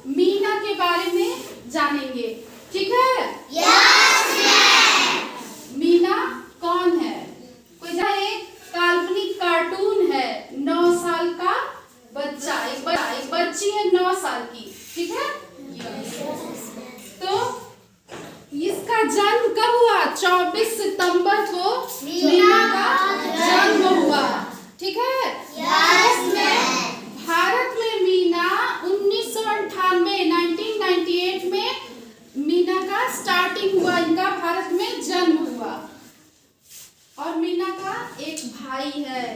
मीना के बारे में जानेंगे, ठीक है? Yes ma'am. मीना कौन है? कोई एक काल्पनिक कार्टून है, 9 साल का बच्चा, एक बच्ची है 9 साल की, ठीक है? तो इसका जन्म कब हुआ? 24 सितंबर को मीना का जन्म हुआ, ठीक है? Yes ma'am. भारत में मीना 1998 1998 में मीना का स्टार्टिंग हुआ, इनका भारत में जन्म हुआ। और मीना का एक भाई है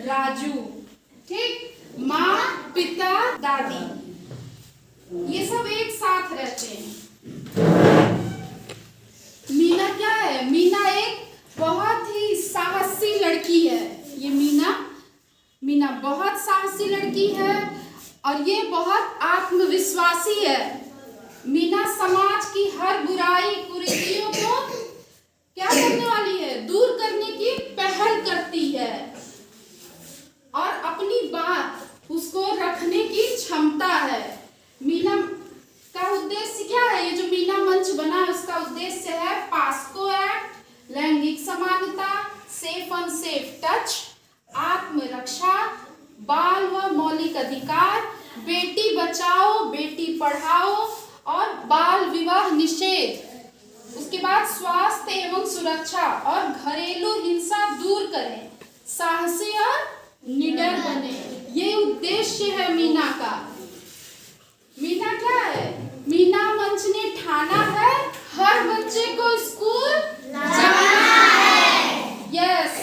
राजू, ठीक? माँ, पिता, दादी, ये सब एक साथ रहते हैं। मीना क्या है? मीना एक बहुत ही साहसी लड़की है। ये मीना बहुत साहसी लड़की है और ये बहुत आत्मविश्वासी है। मीना समाज की हर बुराई कुरीतियों को क्या करने वाली है? दूर करने की पहल करती है और अपनी बात उसको रखने की क्षमता है। मीना का उद्देश्य क्या है? ये जो मीना मंच बना है उसका उद्देश्य है पास्को एक्ट, लैंगिक समानता, सेफ अनसेफ टच, आत्मरक्षा, बाल व मौलिक अधिकार, बेटी बचाओ बेटी पढ़ाओ और बाल विवाह निषेध। उसके बाद स्वास्थ्य एवं सुरक्षा और घरेलू हिंसा दूर करें, साहसी और निडर बने। ये उद्देश्य है मीना का। मीना क्या है? मीना मंच ने ठाना है हर बच्चे को स्कूल जाना है। यस,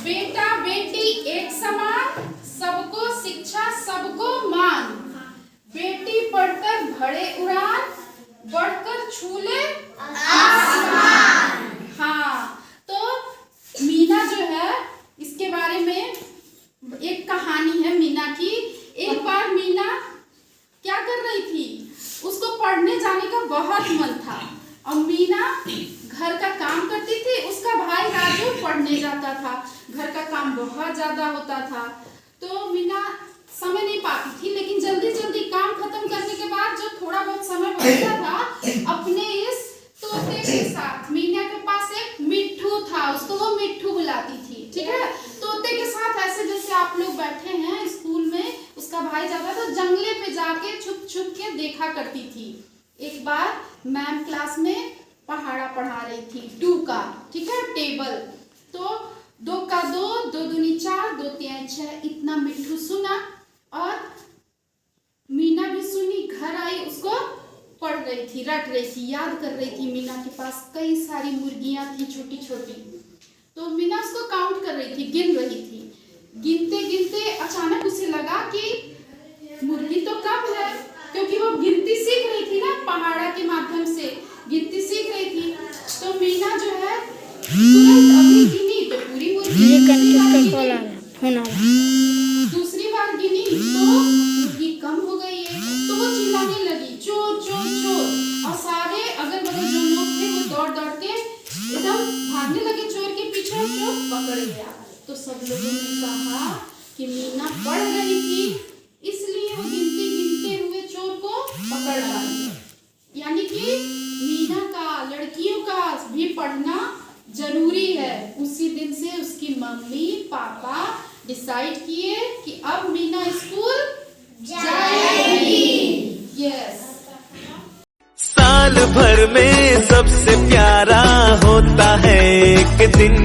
बेटा बेटी एक समान, सबको शिक्षा सबको मान, बेटी पढ़कर भरे उड़ान, बढ़कर छूले आसमान। हाँ, तो मीना जो है इसके बारे में एक कहानी है मीना की। एक बार मीना क्या कर रही थी? उसको पढ़ने जाने का बहुत मन था और मीना घर का काम करती थी, उसका भाई राजू पढ़ने जाता था। घर का काम बहुत ज्यादा होता था तो मीना समय नहीं पाती थी, लेकिन जल्दी जल्दी काम खत्म करने के बाद जो थोड़ा बहुत समय बचता था अपने इस तोते के साथ, मीना के पास एक मिट्ठू था, उसको वो मिट्ठू बुलाती थी, ठीक है? तोते के साथ ऐसे जैसे आप लोग बैठे हैं स्कूल में, उसका भाई जाता था जंगले पे जाके छुप छुप के देखा करती थी। एक बार मैम क्लास में पहाड़ा पढ़ा रही थी 2 का, ठीक है, टेबल। तो 2 का 2, 2 दूनी 4, 2 तिहाई 6, इतना मिट्ठू सुना और मीना भी सुनी। घर आई, उसको पढ़ रही थी, रट रही थी, याद कर रही थी। मीना के पास कई सारी मुर्गियां थी छोटी छोटी, तो मीना उसको काउंट कर रही थी, गिन रही थी। गिनते गिनते अचानक उसे लगा कि मुर्गी तो कम है, क्योंकि वो गिनती सीख रही थी ना, पहाड़ा के माध्यम से गिनती सीख रही थी। तो मीना जो है तुरंत अभी गिनी तो पूरी मुर्गी, दूसरी बार गिनी तो मुर्गी कम हो गई है। तो वो चिल्लाने लगी चोर चोर चोर, और सारे अगल बगल जो लोग थे वो दौड़ दौड़ के एकदम भागने लगे चोर के पीछे, चोर पकड़ गया। तो सब लोगों ने कहा कि मीना पढ़ रही थी इसलिए वो गिनती गिनते हुए चोर को पकड़ पाई। यानी कि मीना का, लड़कियों का भी पढ़ना जरूरी है। उसी दिन से उसकी मम्मी पापा डिसाइड किए कि अब मीना स्कूल जाएगी। यस। साल भर में सबसे प्यारा होता है एक दिन,